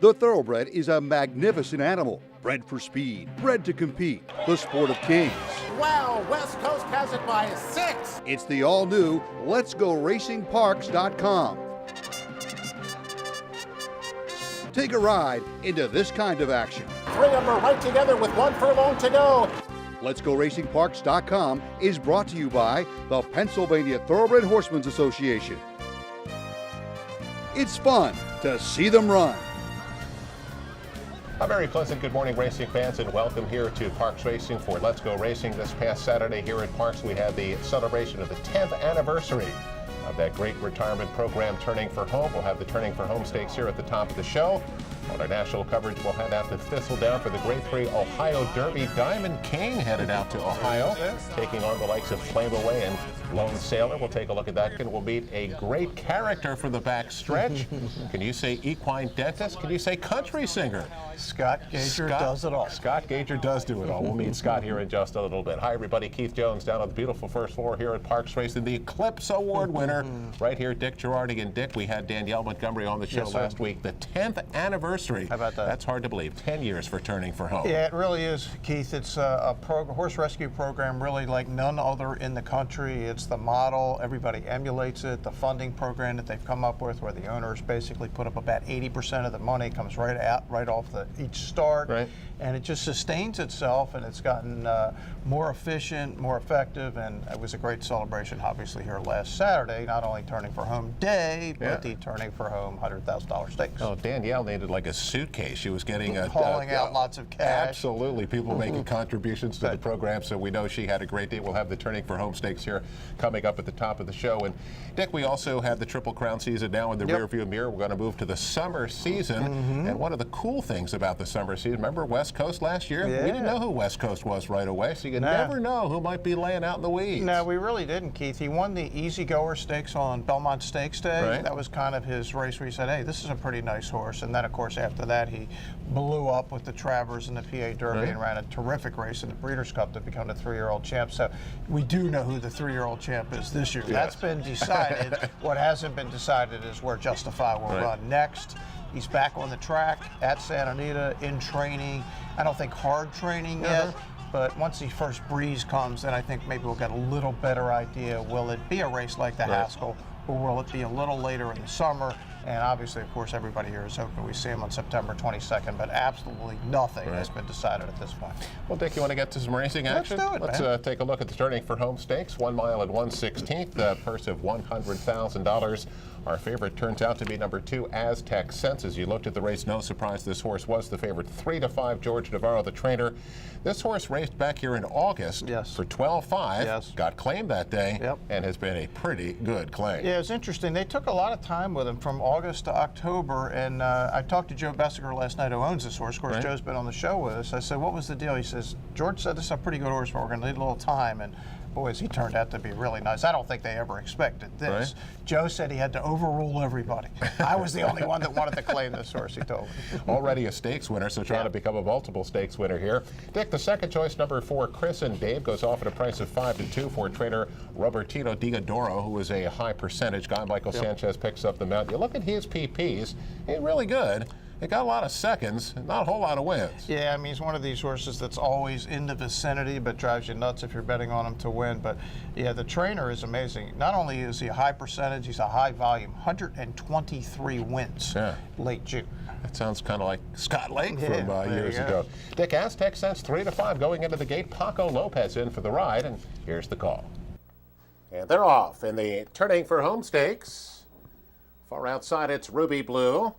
The Thoroughbred is a magnificent animal, bred for speed, bred to compete, the sport of kings. Wow, West Coast has it by 6. It's the all-new LetsGoRacingParks.com. Take a ride into this kind of action. 3 of them are right together with 1 furlong to go. LetsGoRacingParks.com is brought to you by the Pennsylvania Thoroughbred Horsemen's Association. It's fun to see them run. A very pleasant good morning, racing fans, and welcome here to Parks Racing for Let's Go Racing. This past Saturday here at Parks, we had the celebration of the 10th anniversary of that great retirement program, Turning for Home. We'll have the Turning for Home Stakes here at the top of the show. On our national coverage, we'll head out to Thistledown for the Grade 3 Ohio Derby. Diamond King headed out to Ohio, taking on the likes of Flame Away and Lone Sailor. We'll take a look at that, and we'll meet a great character for the back stretch. Can you say equine dentist? Can you say country singer? Scott Gager does it all. Scott Gager does do it all. We'll meet Scott here in just a little bit. Hi, everybody. Keith Jones down on the beautiful first floor here at Parks Racing. The Eclipse Award winner right here, Dick Girardi. And Dick, we had Danielle Montgomery on the show last week. The 10th anniversary. How about that? That's hard to believe. 10 years for Turning for Home. Yeah, it really is, Keith. It's a horse rescue program really like none other in the country. It's the model. Everybody emulates it. The funding program that they've come up with, where the owners basically put up about 80% of the money, comes right off each start. Right. And it just sustains itself, and it's gotten more efficient, more effective, and it was a great celebration, obviously, here last Saturday. Not only Turning for Home Day, but the Turning for Home $100,000 stakes. Oh, Danielle needed like a suitcase. She was getting hauling out lots of cash. Absolutely. People making contributions to the program, so we know she had a great day. We'll have the Turning for Home Stakes here coming up at the top of the show. And Dick, we also have the Triple Crown season now in the rearview mirror. We're going to move to the summer season. And one of the cool things about the summer season, remember West Coast last year? Yeah. We didn't know who West Coast was right away, so you never know who might be laying out in the weeds. No, we really didn't, Keith. He won the Easy Goer Stakes on Belmont Stakes Day. Right. That was kind of his race where he said, hey, this is a pretty nice horse. And then, of course, after that, he blew up with the Travers and the PA Derby and ran a terrific race in the Breeders' Cup to become the 3-year-old champ. So we do know who the 3-year-old champ is this year. Yes. That's been decided. What hasn't been decided is where Justify will run next. He's back on the track at Santa Anita in training. I don't think hard training yet, but once the first breeze comes, then I think maybe we'll get a little better idea. Will it be a race like the Haskell, or will it be a little later in the summer? And obviously, of course, everybody here is hoping we see him on September 22nd, but absolutely nothing has been decided at this point. Well, Dick, you want to get to some racing action? Let's do it, Let's take a look at the Turning for Home Stakes. 1 mile and 1/16th, the purse of $100,000. Our favorite turns out to be number 2, Aztec Sense. As you looked at the race, no surprise this horse was the favorite. 3-5, George Navarro, the trainer. This horse raced back here in August for 12-5, got claimed that day, and has been a pretty good claim. Yeah, it was interesting. They took a lot of time with him from August to October, and I talked to Joe Bessiger last night, who owns this horse. Of course, Joe's been on the show with us. I said, what was the deal? He says, George said this is a pretty good horse, but we're going to need a little time. And boys, he turned out to be really nice. I don't think they ever expected this. Joe said he had to overrule everybody. I was the only one that wanted to claim this horse, he told me. Already a stakes winner, so trying to become a multiple stakes winner here. Dick, the second choice, number 4, Chris and Dave, goes off at a price of 5-2 for trainer Robertino Diodoro, who is a high percentage guy. Michael Sanchez picks up the mount. You look at his PPs, he's really good. He got a lot of seconds, not a whole lot of wins. Yeah, I mean, he's one of these horses that's always in the vicinity, but drives you nuts if you're betting on him to win. But yeah, the trainer is amazing. Not only is he a high percentage, he's a high volume, 123 wins late June. That sounds kind of like Scott Lake from years ago. Dick, Aztec Sense 3-5 going into the gate. Paco Lopez in for the ride, and here's the call. And they're off in the Turning for Home Stakes. Far outside, it's Ruby Blue.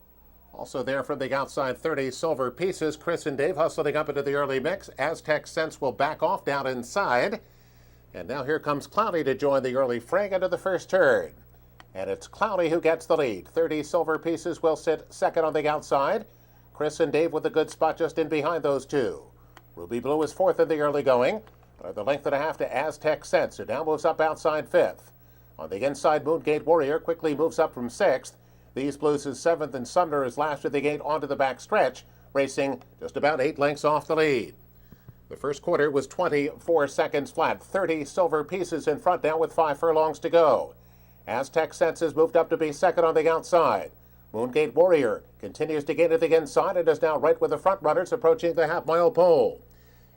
Also there from the outside, 30 Silver Pieces. Chris and Dave hustling up into the early mix. Aztec Sense will back off down inside. And now here comes Cloudy to join the early fray into the first turn. And it's Cloudy who gets the lead. 30 Silver Pieces will sit second on the outside. Chris and Dave with a good spot just in behind those two. Ruby Blue is fourth in the early going. But the length and a half to Aztec Sense, who now moves up outside fifth. On the inside, Moongate Warrior quickly moves up from sixth. These Blues is seventh, and Sumner is last of the gate onto the back stretch, racing just about 8 lengths off the lead. The first quarter was 24 seconds flat. 30 Silver Pieces in front now with 5 furlongs to go. Aztec Sense has moved up to be second on the outside. Moongate Warrior continues to gain at the inside and is now right with the front runners approaching the half-mile pole.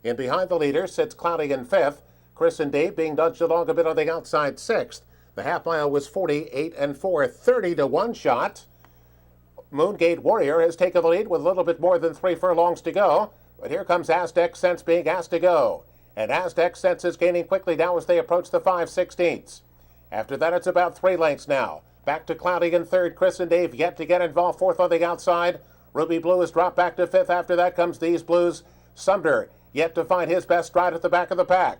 In behind the leader sits Cloudy in 5th. Chris and Dave being nudged along a bit on the outside 6th. The half-mile was 48 and 4, 30 to 1 shot. Moongate Warrior has taken the lead with a little bit more than 3 furlongs to go. But here comes Aztec Sense being asked to go. And Aztec Sense is gaining quickly now as they approach the 5/16. After that, it's about 3 lengths now. Back to Cloudy in 3rd. Chris and Dave yet to get involved. 4th on the outside. Ruby Blue has dropped back to 5th. After that comes These Blues. Sumner yet to find his best stride at the back of the pack.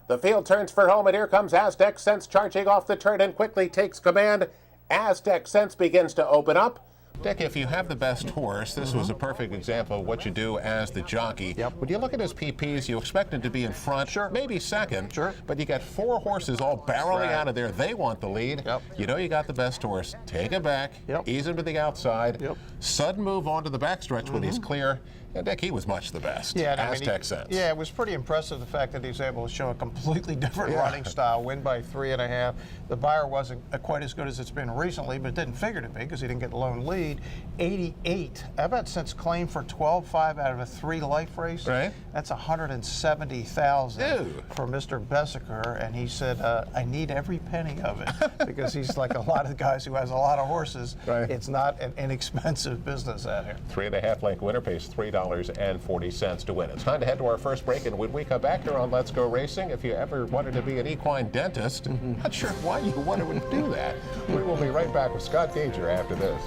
The field turns for home, and here comes Aztec Sense charging off the turn and quickly takes command. Aztec Sense begins to open up. Dick, if you have the best horse, this was a perfect example of what you do as the jockey. When you look at his PPs, you expect him to be in front, maybe second, but you got 4 horses all barreling out of there. They want the lead. You know you got the best horse. Take him back, ease him to the outside, sudden move onto the backstretch when he's clear. And Dick, he was much the best. Aztec Sense. Yeah, it was pretty impressive the fact that he was able to show a completely different running style, win by 3.5. The Beyer wasn't quite as good as it's been recently, but it didn't figure to be because he didn't get the lone lead. 88. How about since claim for 12.5 out of a 3 life race? Right. That's 170,000 for Mr. Bessaker, and he said, I need every penny of it because he's like a lot of guys who has a lot of horses. It's not an inexpensive business out here. 3.5 length winner pays $3.40 to win. It's time to head to our first break, and when we come back here on Let's Go Racing, if you ever wanted to be an equine dentist, not sure why you wanted to do that. We will be right back with Scott Gager after this.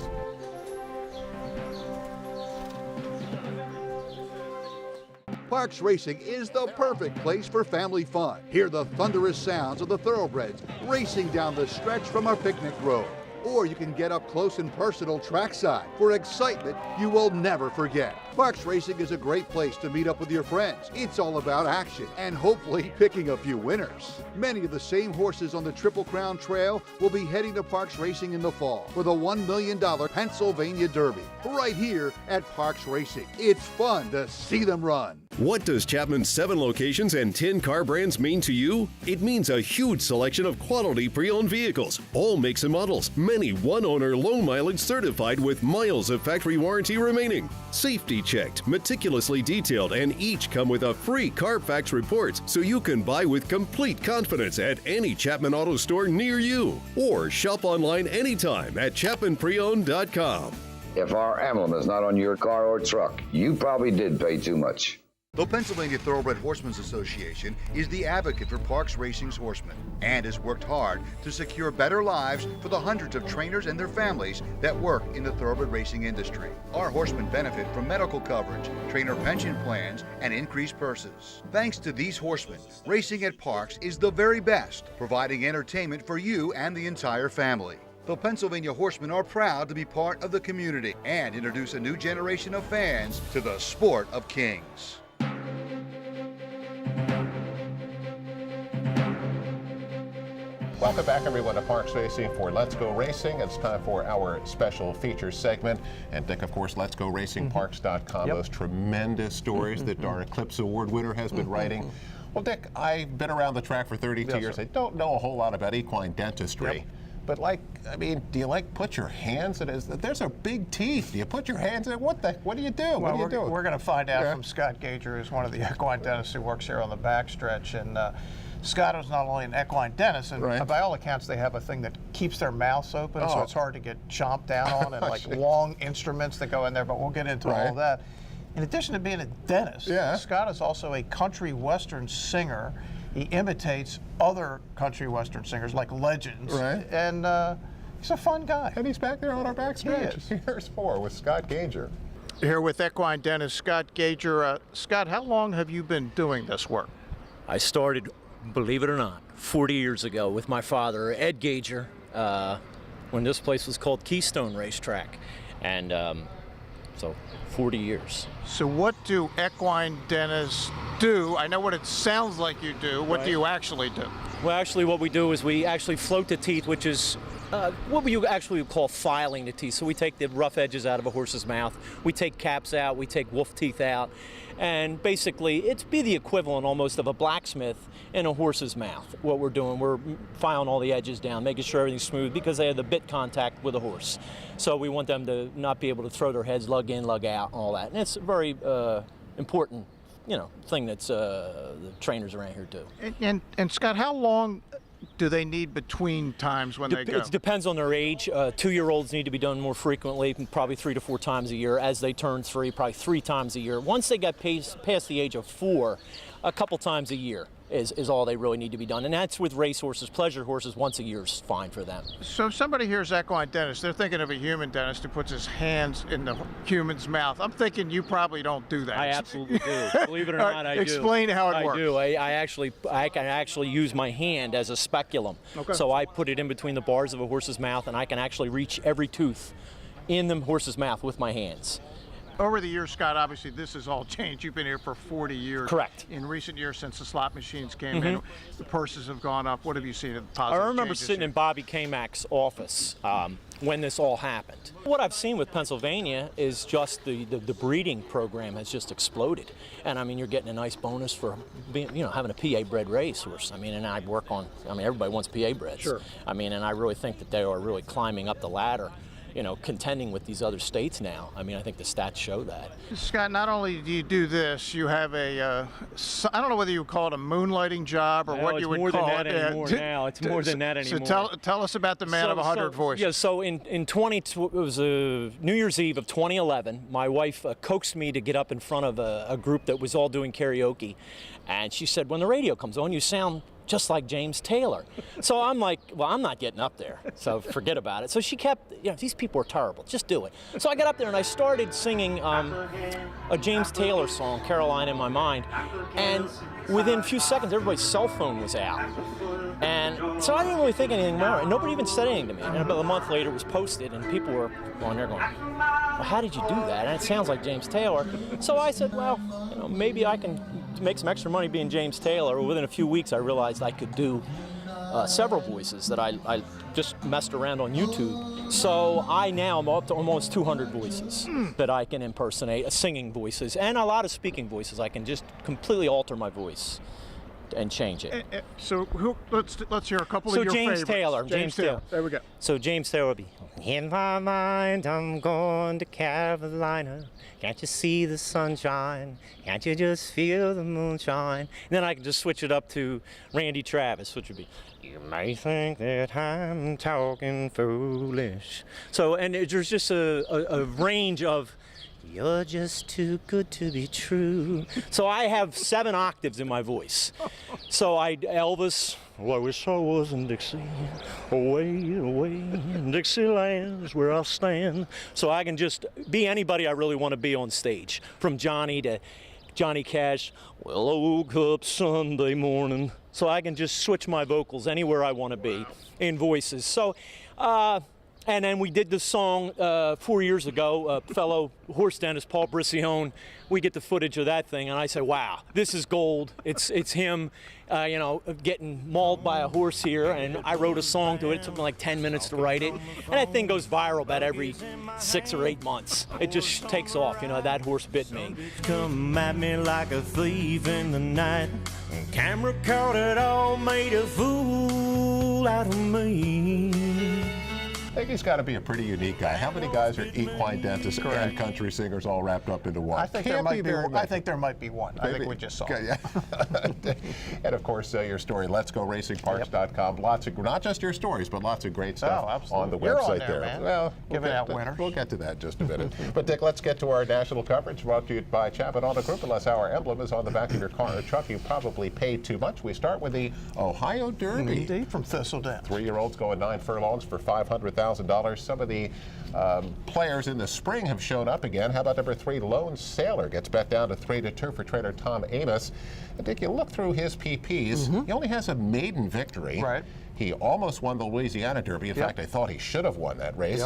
Parks Racing is the perfect place for family fun. Hear the thunderous sounds of the thoroughbreds racing down the stretch from our picnic road. Or you can get up close and personal trackside for excitement you will never forget. Parks Racing is a great place to meet up with your friends. It's all about action and hopefully picking a few winners. Many of the same horses on the Triple Crown Trail will be heading to Parks Racing in the fall for the $1 million Pennsylvania Derby, right here at Parks Racing. It's fun to see them run. What does Chapman's 7 locations and 10 car brands mean to you? It means a huge selection of quality pre-owned vehicles, all makes and models, many one-owner low mileage certified with miles of factory warranty remaining. Safety checked, meticulously detailed, and each come with a free Carfax report so you can buy with complete confidence at any Chapman Auto store near you. Or shop online anytime at ChapmanPreowned.com. If our emblem is not on your car or truck, you probably did pay too much. The Pennsylvania Thoroughbred Horsemen's Association is the advocate for Parks Racing's horsemen and has worked hard to secure better lives for the hundreds of trainers and their families that work in the thoroughbred racing industry. Our horsemen benefit from medical coverage, trainer pension plans, and increased purses. Thanks to these horsemen, racing at Parks is the very best, providing entertainment for you and the entire family. The Pennsylvania Horsemen are proud to be part of the community and introduce a new generation of fans to the sport of kings. Welcome back, everyone, to Parks Racing for Let's Go Racing. It's time for our special feature segment. And Dick, of course, Let's Go Racing, Parks.com, those tremendous stories that our Eclipse Award winner has been writing. Well, Dick, I've been around the track for 32 years. I don't know a whole lot about equine dentistry. But do you put your hands in it? There's a big teeth. Do you put your hands in it? What do you do? Well, we're going to find out from Scott Gager, who's one of the equine dentists who works here on the backstretch. And Scott is not only an equine dentist, and by all accounts, they have a thing that keeps their mouths open, so it's hard to get chomped down on, and long instruments that go in there. But we'll get into all of that. In addition to being a dentist, Scott is also a country western singer. He imitates other country western singers like legends, and he's a fun guy. And he's back there on our backstretch. Here's 4 with Scott Gager. Here with equine dentist Scott Gager. Scott, how long have you been doing this work? I started, believe it or not, 40 years ago with my father, Ed Gager, when this place was called Keystone Racetrack, and so 40 years. So what do equine dentists do? I know what it sounds like you do. What do you actually do? Well, actually what we do is we actually float the teeth, which is what we actually call filing the teeth. So we take the rough edges out of a horse's mouth, we take caps out, we take wolf teeth out, and basically it's be the equivalent almost of a blacksmith in a horse's mouth. What we're doing, we're filing all the edges down, making sure everything's smooth because they have the bit contact with a horse. So we want them to not be able to throw their heads lug in, lug out, and all that. And it's a very important, thing that's the trainers around here do. And Scott, how long do they need between times when they go? It depends on their age. 2-year-olds need to be done more frequently, probably 3 to 4 times a year. As they turn 3, probably 3 times a year. Once they get past the age of 4, a couple times a year is all they really need to be done. And that's with race horses. Pleasure horses, once a year is fine for them. So if somebody hears equine dentist, they're thinking of a human dentist who puts his hands in the human's mouth. I'm thinking you probably don't do that. I absolutely do. Believe it or not, I do. Explain how it works. I do. I can actually use my hand as a speculum. Okay. So I put it in between the bars of a horse's mouth, and I can actually reach every tooth in the horse's mouth with my hands. Over the years, Scott, obviously this has all changed. You've been here for 40 years. Correct. In recent years, since the slot machines came in, the purses have gone up. What have you seen of positive I remember changes sitting here? in Bobby K-Mac's office when this all happened. What I've seen with Pennsylvania is just the breeding program has just exploded. And I mean, you're getting a nice bonus for being, having a PA bred racehorse. I mean, and I work on, everybody wants PA breds. Sure. I mean, and I really think that they are really climbing up the ladder, contending with these other states now. I mean, I think the stats show that. Scott, not only do you do this, you have I don't know whether you would call it a moonlighting job or what you would call it. It's more than that anymore. So tell us about the man of 100 voices. Yeah, so in it was New Year's Eve of 2011, my wife coaxed me to get up in front of a group that was all doing karaoke. And she said, when the radio comes on, you sound just like James Taylor. So I'm like, well, I'm not getting up there, so forget about it. So she kept, these people are terrible, just do it. So I got up there and I started singing a James Taylor song, Caroline in My Mind, and within a few seconds, everybody's cell phone was out. And so I didn't really think anything more, and nobody even said anything to me. And about a month later, it was posted, and people were on there going, well, how did you do that? And it sounds like James Taylor. So I said, well, maybe I can make some extra money being James Taylor. Within a few weeks, I realized I could do several voices that I just messed around on YouTube. So I'm up to almost 200 voices that I can impersonate, singing voices, and a lot of speaking voices. I can just completely alter my voice and change it. So let's hear a couple of your favorites. James Taylor. There we go. So James Taylor will be, in my mind, I'm going to Carolina. Can't you see the sunshine? Can't you just feel the moonshine? And then I can just switch it up to Randy Travis, which would be, you may think that I'm talking foolish. So, and there's just a range of, you're just too good to be true. So I have 7 octaves in my voice. So Elvis, well, I wish I was in Dixie, away, away in Dixieland's where I stand. So I can just be anybody I really want to be on stage, from Johnny to Johnny Cash. Well, I woke up Sunday morning. So I can just switch my vocals anywhere I want to be in voices. So, and then we did the song 4 years ago, fellow horse dentist Paul Bricione. We get the footage of that thing, and I say, wow, this is gold. It's him, getting mauled by a horse here, and I wrote a song to it. It took me like 10 minutes to write it, and that thing goes viral about every 6 or 8 months. It just takes off, that horse bit me. Come at me like a thief in the night. Camera caught it all, made a fool out of me. I think he's got to be a pretty unique guy. How many guys are equine dentists and country singers all wrapped up into one? I think there might be one. I think there might be one. Maybe. I think we just saw. Okay, yeah. And of course, your story, letsgoracingparks.com. Lots of, not just your stories, but lots of great stuff on the You're website on there. Man. Well, giving out winners. We'll get to that in just a minute. But Dick, let's get to our national coverage brought to you by Chapman Auto Group. Unless our emblem is on the back of your car or truck, you probably paid too much. We start with the Ohio Derby. Indeed, from Thistledown. 3-year-olds going 9 furlongs for $500,000. Some of the players in the spring have shown up again. How about number 3, Lone Sailor, gets bet down to 3-2 for trainer Tom Amos. And Dick, you look through his PPs, he only has a maiden victory. Right. He almost won the Louisiana Derby. In fact, I thought he should have won that race.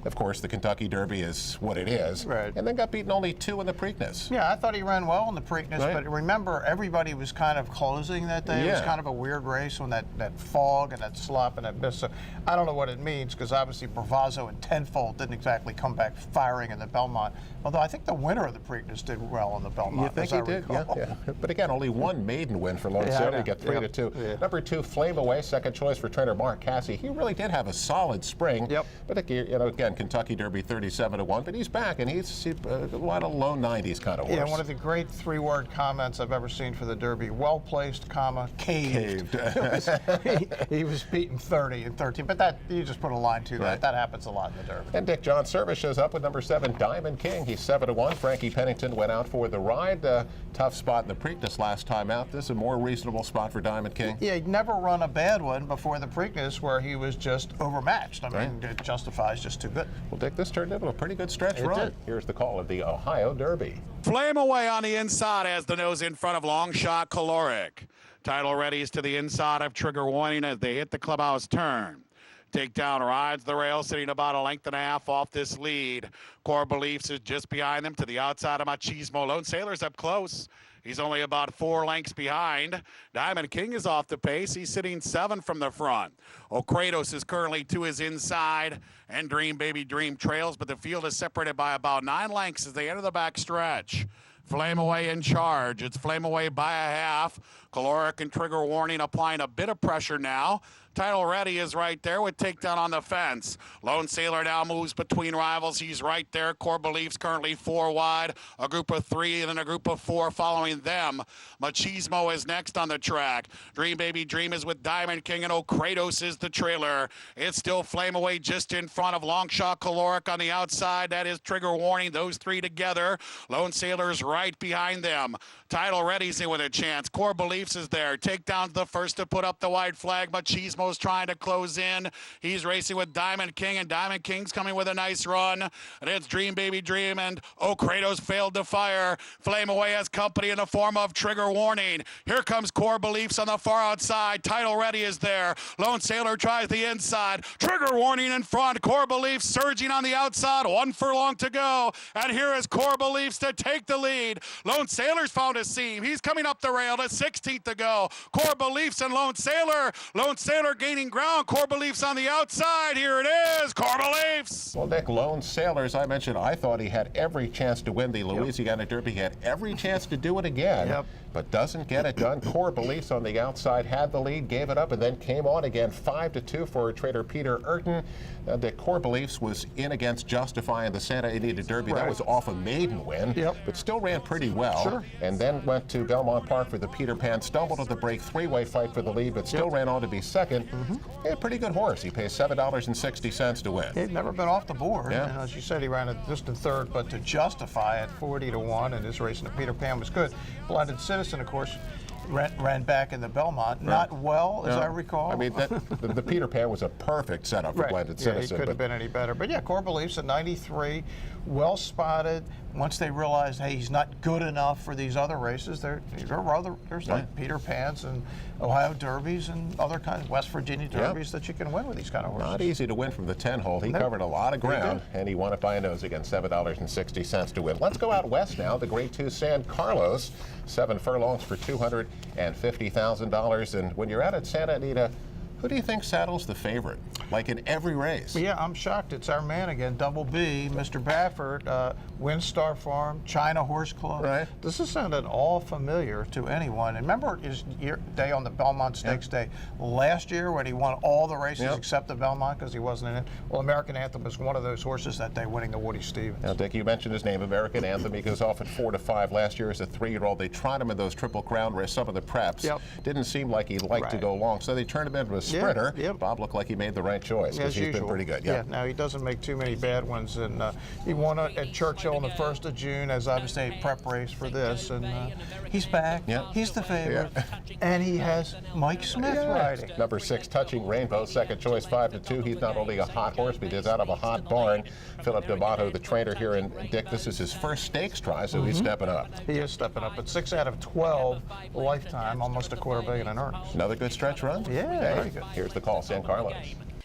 Of course, the Kentucky Derby is what it is. Right. And then got beaten only 2 in the Preakness. Yeah, I thought he ran well in the Preakness, Right. but remember, everybody was kind of closing that day. It was Yeah. kind of a weird race when that fog and that slop and that mist. So I don't know what it means, because obviously Bravazzo and Tenfold didn't exactly come back firing in the Belmont. Although I think the winner of the Preakness did well in the Belmont. You think he did? Yeah. But again, only 1 maiden win for Lone Sailor. You get 3 to 2. Yeah. Number 2, Flame Away, second choice for trainer Mark Cassie. He really did have a solid spring. Yep. But again, Kentucky Derby 37 to 1. But he's back, and he's a lot of low 90s kind of horse. Yeah, one of the great 3-word comments I've ever seen for the Derby. Well placed, comma, caved. he was beaten 30 and 13, but that you just put a line to that. Right. That happens a lot in the Derby. And Dick John Service shows up with number 7, Diamond King. He's 7 to 1. Frankie Pennington went out for the ride. Tough spot in the Preakness last time out. This is a more reasonable spot for Diamond King. Yeah, he'd never run a bad one before the Preakness where he was just overmatched. I mean, it justifies just too good. Well, Dick, this turned into a pretty good stretch It run. did. Here's the call of the Ohio Derby. Flame Away on the inside as the nose in front of Long Shot Caloric. Title readies to the inside of Trigger Warning as they hit the clubhouse turn. Takedown rides the rail, sitting about a length and a half off this lead. Core Beliefs is just behind them to the outside of Machismo. Lone Sailor's up close. He's only about 4 lengths behind. Diamond King is off the pace. He's sitting 7 from the front. O'Kratos is currently to his inside, and Dream Baby Dream trails, but the field is separated by about 9 lengths as they enter the back stretch. Flame Away in charge. It's Flame Away by a half. Caloric and Trigger Warning applying a bit of pressure now. Title Ready is right there with takedown on the fence. Lone Sailor now moves between rivals. He's right there. Core Beliefs currently 4 wide. A group of 3 and then a group of 4 following them. Machismo is next on the track. Dream Baby Dream is with Diamond King, and O'Kratos is the trailer. It's still Flame Away just in front of Longshot Caloric on the outside. That is Trigger Warning. Those 3 together. Lone Sailor's right behind them. Title Ready's in with a chance. Core Beliefs is there. Takedown's the first to put up the white flag. Machismo's trying to close in. He's racing with Diamond King, and Diamond King's coming with a nice run. And it's Dream Baby Dream, and O'Kratos failed to fire. Flame Away has company in the form of Trigger Warning. Here comes Core Beliefs on the far outside. Title Ready is there. Lone Sailor tries the inside. Trigger Warning in front. Core Beliefs surging on the outside. 1 furlong to go. And here is Core Beliefs to take the lead. Lone Sailor's found a seam. He's coming up the rail to 16th to go. Core Beliefs and Lone Sailor. Lone Sailor gaining ground. Core Beliefs on the outside. Here it is. Core Beliefs. Well, Nick, Lone Sailor, as I mentioned, I thought he had every chance to win the Louisiana Derby. He had every chance to do it again, but doesn't get it done. Core Beliefs on the outside had the lead, gave it up, and then came on again 5-2 for trader Peter Urton. The Core Beliefs was in against Justify in the Santa Anita Derby. That was off a maiden win, but still ran pretty well. And then went to Belmont Park for the Peter Pan, stumbled at the break, 3-way fight for the lead, but still ran on to be second. He had a pretty good horse. He pays $7.60 to win. He'd never been off the board. And as you said, he ran a distant third, but to Justify at 40 to 1, and his racing at Peter Pan was good. Blinded Citizen, of course, ran back in the Belmont. Not well, as I recall. I mean, the Peter Pan was a perfect setup for Blinded Citizen. He couldn't have been any better. But yeah, Core Beliefs at 93, well spotted. Once they realized, hey, he's not good enough for these other races, there's like Peter Pans and Ohio Derbies and other kinds of West Virginia Derbies that you can win with these kind of horses. Not easy to win from the 10-hole. He covered a lot of ground, and he won it by a nose again, $7.60 to win. Let's go out west now. The Grade 2 San Carlos, 7 furlongs for $250,000. And when you're out at Santa Anita, who do you think saddles the favorite, like in every race? Yeah, I'm shocked. It's our man again, Double B, Mr. Baffert, Windstar Farm, China Horse Club. Right. This has sounded all familiar to anyone. And remember his day on the Belmont Stakes Day last year when he won all the races except the Belmont because he wasn't in it? Well, American Anthem was one of those horses that day winning the Woody Stevens. Now, Dick, you mentioned his name, American Anthem. He goes off at 4 to 5 last year as a 3-year-old. They tried him in those Triple Crown races, some of the preps. Didn't seem like he liked to go long, so they turned him into a sprinter. Bob looked like he made the right choice because he's been pretty good. Now he doesn't make too many bad ones, and he won at Churchill on the 1st of June as obviously a prep race for this, and he's back. He's the favorite, and he has Mike Smith riding. Number 6, Touching Rainbow, second choice, 5-2. He's not only a hot horse, but he's out of a hot barn. Philip D'Amato, the trainer here, and Dick, this is his first stakes try, so he's stepping up. He is stepping up, but 6 out of 12 lifetime, almost $250 million in earnings. Another good stretch run? Yeah, very good. Here's the call, San Carlos.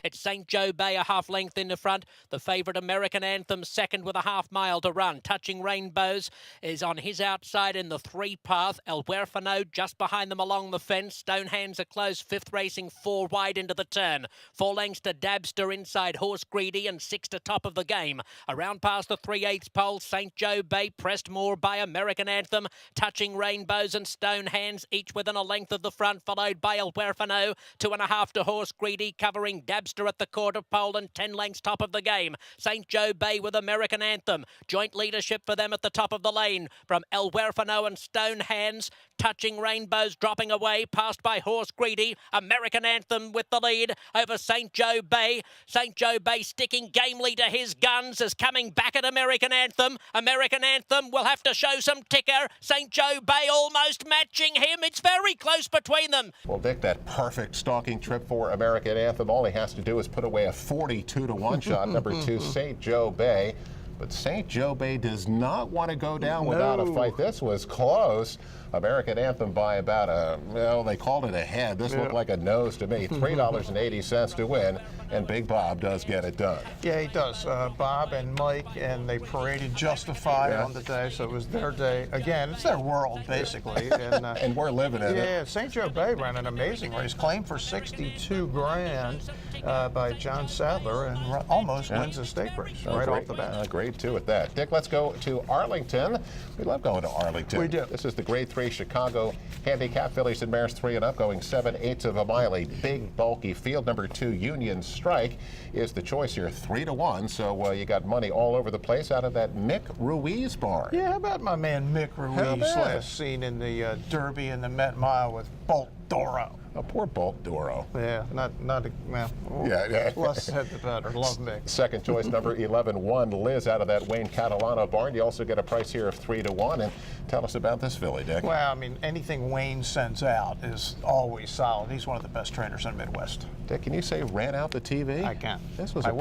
It's St. Joe Bay a half length in the front. The favourite American Anthem second with a half mile to run. Touching Rainbows is on his outside in the 3 path. El Huerfano just behind them along the fence. Stonehands are close. 5th racing 4 wide into the turn. 4 lengths to Dabster inside Horse Greedy and 6 to top of the game. Around past the 3/8 pole, St. Joe Bay pressed more by American Anthem. Touching Rainbows and Stonehands each within a length of the front, followed by El Huerfano. 2.5 to Horse Greedy, covering Dabster at the quarter pole and 10 lengths top of the game. St. Joe Bay with American Anthem. Joint leadership for them at the top of the lane from El Huerfano and Stonehands. Touching Rainbows dropping away, passed by Horse Greedy. American Anthem with the lead over St. Joe Bay. St. Joe Bay sticking gamely to his guns is coming back at American Anthem. American Anthem will have to show some ticker. St. Joe Bay almost matching him. It's very close between them. Well, Dick, that perfect stalking trip for American Anthem, all he has to do is put away a 42-1 shot, number 2, St. Joe Bay. But St. Joe Bay does not want to go down without a fight. This was close. American Anthem by about well, they called it a head. This looked like a nose to me. $3.80 to win, and Big Bob does get it done. Yeah, he does. Bob and Mike, and they paraded Justify on the day, so it was their day. Again, it's their world, basically. And, and we're living in it. Yeah, St. Joe Bay ran an amazing race, claimed for $62 grand by John Sadler, and almost wins a stake race right off the bat. Grade 2 at that. Dick, let's go to Arlington. We love going to Arlington. We do. This is the Grade 3 Chicago Handicap fillies and mares 3 and up, going 7/8 of a mile. A big, bulky field. Number 2, Union Strike, is the choice here, 3-1. So you got money all over the place out of that Mick Ruiz barn. Yeah, how about my man Mick Ruiz, last seen in the Derby and the Met Mile with Bolt Doro? Oh, poor Bolt Doro. Yeah, not a, well, less said the better. Love Mick. Second choice, number 11, Liz, out of that Wayne Catalano barn. You also get a price here of 3-1. And tell us about this filly, Dick. Well, I mean, anything Wayne sends out is always solid. He's one of the best trainers in the Midwest. Dick, can you say ran out the TV? I can. This was a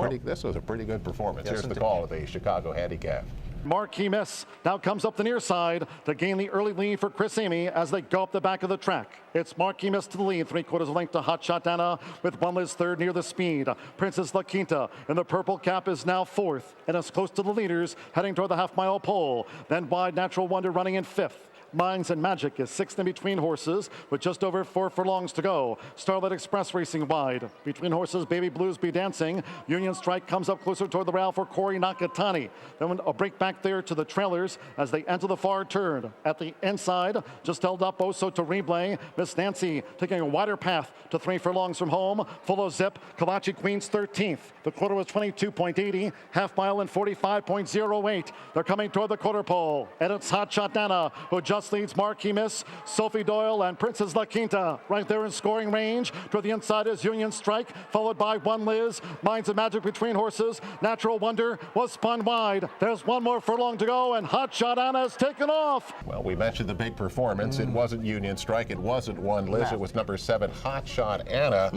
pretty good performance. Yes, Here's indeed. the call of the Chicago Handicap. Marquis Miss now comes up the near side to gain the early lead for Chris Amy as they go up the back of the track. It's Marquis Miss to the lead, 3/4 length to Hot Shot Anna with 1 Liz third near the speed. Princess La Quinta in the purple cap is now 4th and is close to the leaders heading toward the half-mile pole. Then wide Natural Wonder running in 5th. Minds and Magic is 6th in between horses with just over 4 furlongs to go. Starlight Express racing wide. Between horses, Baby Blues Be Dancing. Union Strike comes up closer toward the rail for Corey Nakatani. Then a break back there to the trailers as they enter the far turn. At the inside, just held up Oso Terrible. Miss Nancy taking a wider path to 3 furlongs from home. Full of zip. Kalachi Queen's 13th. The quarter was 22.80. Half mile in 45.08. They're coming toward the quarter pole. And it's Hot Shot Nana who just leads Marquis Miss, Sophie Doyle, and Princess La Quinta. Right there in scoring range. To the inside is Union Strike, followed by 1 Liz. Minds and Magic between horses. Natural Wonder was spun wide. There's 1 more furlong to go, and Hot Shot Anna's taken off. Well, we mentioned the big performance. It wasn't Union Strike. It wasn't 1 Liz. It was number 7, Hot Shot Anna.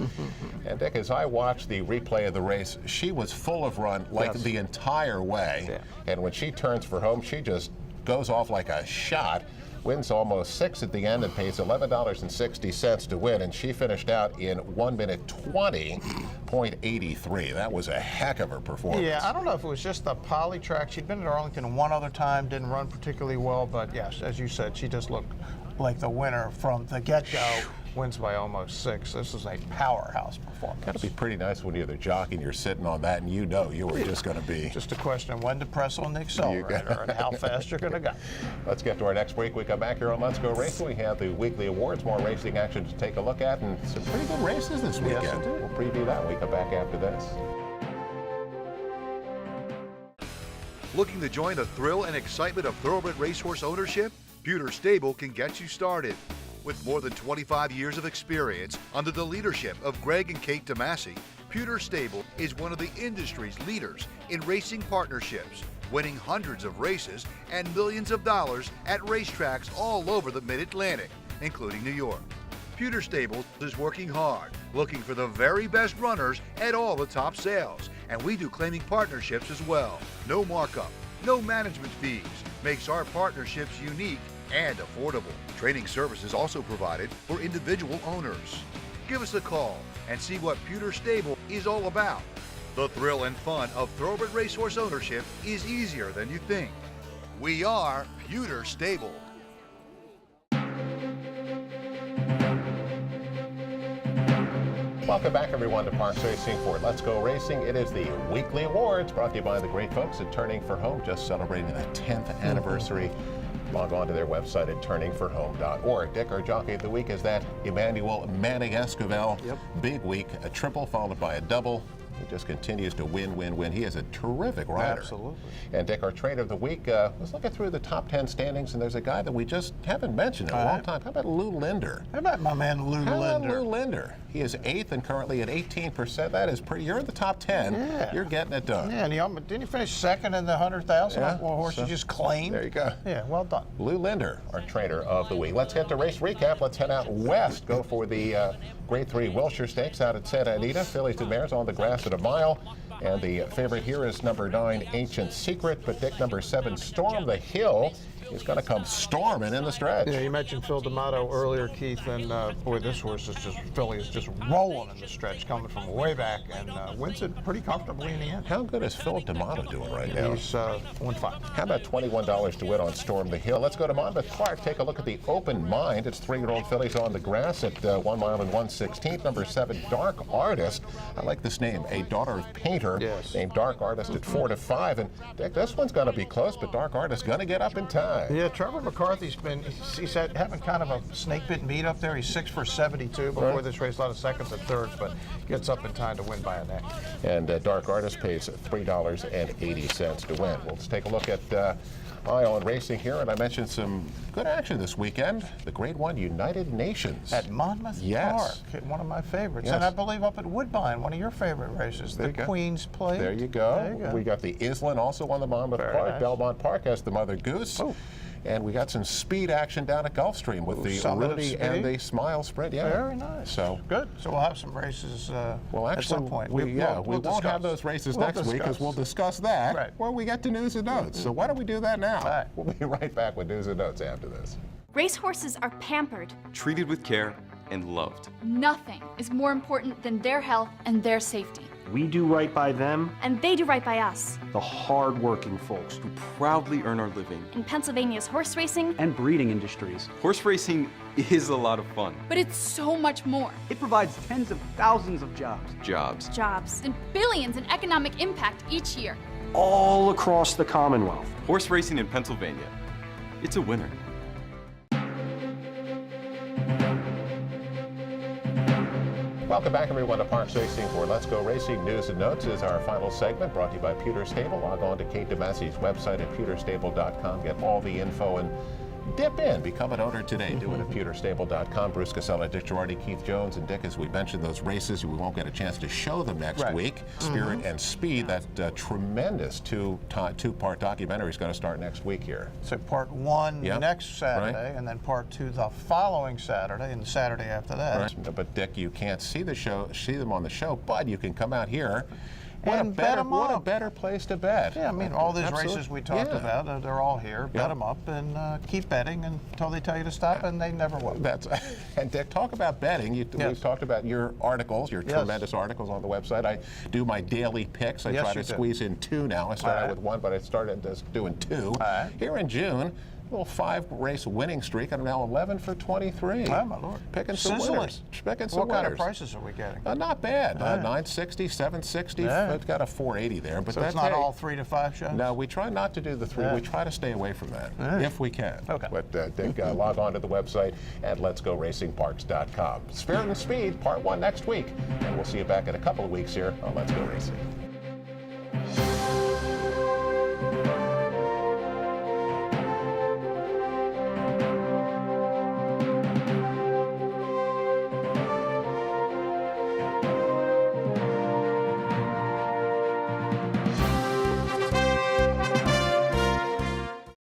And Dick, as I watched the replay of the race, she was full of run like the entire way. Yeah. And when she turns for home, she just goes off like a shot. Wins almost 6 at the end and pays $11.60 to win, and she finished out in 1 minute 20.83. That was a heck of a performance. Yeah, I don't know if it was just the poly track. She'd been at Arlington one other time, didn't run particularly well, but yes, as you said, she just looked like the winner from the get-go. Wins by almost 6. This is a powerhouse performance. Got to be pretty nice when you're the jockey and you're sitting on that and you know you were just going to be. Just a question of when to press on the accelerator and how fast you're going to go. Let's get to our next break. We come back here on Let's Go Racing. We have the weekly awards, more racing action to take a look at, and some pretty good races this weekend. Yes, we'll preview that when we come back after this. Looking to join the thrill and excitement of thoroughbred racehorse ownership? Pewter Stable can get you started. With more than 25 years of experience under the leadership of Greg and Kate DeMasi, Pewter Stable is one of the industry's leaders in racing partnerships, winning hundreds of races and millions of dollars at racetracks all over the Mid-Atlantic, including New York. Pewter Stable is working hard, looking for the very best runners at all the top sales, and we do claiming partnerships as well. No markup, no management fees, makes our partnerships unique and affordable. Training services also provided for individual owners. Give us a call and see what Pewter Stable is all about. The thrill and fun of thoroughbred racehorse ownership is easier than you think. We are Pewter Stable. Welcome back, everyone, to Parks Racing for Let's Go Racing. It is the weekly awards brought to you by the great folks at Turning for Home, just celebrating the 10th anniversary. Log on to their website at turningforhome.org. Dick, our jockey of the week is that Emmanuel Manning Esquivel. Big week, a triple followed by a double. He just continues to win. He is a terrific rider. Absolutely. And Dick, our trainer of the week, was looking through the top 10 standings, and there's a guy that we just haven't mentioned in a long time. How about Lou Linder? How about my man Lou Linder? How about Lou Linder? He is 8th and currently at 18%. That is pretty. You're in the top 10. Yeah. You're getting it done. Yeah, and didn't he finish second in the 100,000 horse you just claimed? There you go. Yeah, well done. Lou Linder, our trainer of the week. Let's get to race recap. Let's head out west. Go for the Grade 3 Wilshire Stakes out at Santa Anita. Fillies and mares on the grass at a mile. And the favorite here is number 9, Ancient Secret. But Dick, number 7, Storm the Hill, is going to come storming in the stretch. Yeah, you mentioned Phil D'Amato earlier, Keith, and boy, this horse is Philly is just rolling in the stretch, coming from way back, and wins it pretty comfortably in the end. How good is Phil D'Amato doing right now? He's 1-5. How about $21 to win on Storm the Hill? Let's go to Monmouth Park. Take a look at the Open Mind. It's 3-year-old fillies on the grass at 1 mile and 1/16. Number 7, Dark Artist. I like this name, a daughter of Painter. Yes. Named Dark Artist at 4 to 5. And Dick, this one's going to be close, but Dark Artist going to get up in time. Yeah, Trevor McCarthy's he's having kind of a snake bit meet up there. He's 6 for 72 before this race, a lot of seconds and thirds, but gets up in time to win by a neck. And Dark Artist pays $3.80 to win. Well, let's take a look at Eye on Racing here, and I mentioned some good action this weekend. The Grade 1 United Nations. At Monmouth Park, one of my favorites. Yes. And I believe up at Woodbine, one of your favorite races, the Queen's Plate. There you go. We got the Island also on the Monmouth Park. Nice. Belmont Park has the Mother Goose. Oh. And we got some speed action down at Gulfstream with the Rudy and the Smile Sprint. Yeah, very nice. So good. So we'll have some races well, actually, at some point. we won't have those races next week because we'll discuss that when we get to News and Notes. So why don't we do that now? Right. We'll be right back with News and Notes after this. Racehorses are pampered, treated with care, and loved. Nothing is more important than their health and their safety. We do right by them, and they do right by us. the hard-working folks who proudly earn our living in Pennsylvania's horse racing and breeding industries. Horse racing is a lot of fun. But it's so much more. It provides tens of thousands of jobs. Jobs, and billions in economic impact each year. All across the Commonwealth. Horse racing in Pennsylvania. It's a winner. Welcome back, everyone, to Parks Racing for Let's Go Racing. News and Notes is our final segment, brought to you by Pewter Stable. Log on to Kate DeMassey's website at pewterstable.com. Get all the info and dip in. Become an owner today. Do it at pewterstable.com. Bruce Casella, Dick Girardi, Keith Jones, and Dick, as we mentioned, those races, we won't get a chance to show them next week. Spirit and Speed, that tremendous two-part documentary is going to start next week here. So part 1 next Saturday, and then part 2 the following Saturday, and the Saturday after that. Right. But Dick, you can't see them on the show, but you can come out here. What a better place to bet. Yeah, I mean, all these races we talked about, they're all here. Bet them up and keep betting until they tell you to stop, and they never will. And Dick, talk about betting. We've talked about your articles, your tremendous articles on the website. I do my daily picks. I try to squeeze in 2 now. I started out with 1, but I started doing 2. Here in June, a little 5-race winning streak. I'm now 11 for 23. Oh, my Lord. Picking some winners. What kind of prices are we getting? Not bad. 960, 760. It's got a 480 there. But so it's not all 3 to 5 shows? No, we try not to do the 3. We try to stay away from that if we can. Okay. But Dick, log on to the website at letsgoracingparks.com. Spirit and Speed, part 1 next week. And we'll see you back in a couple of weeks here on Let's Go Racing.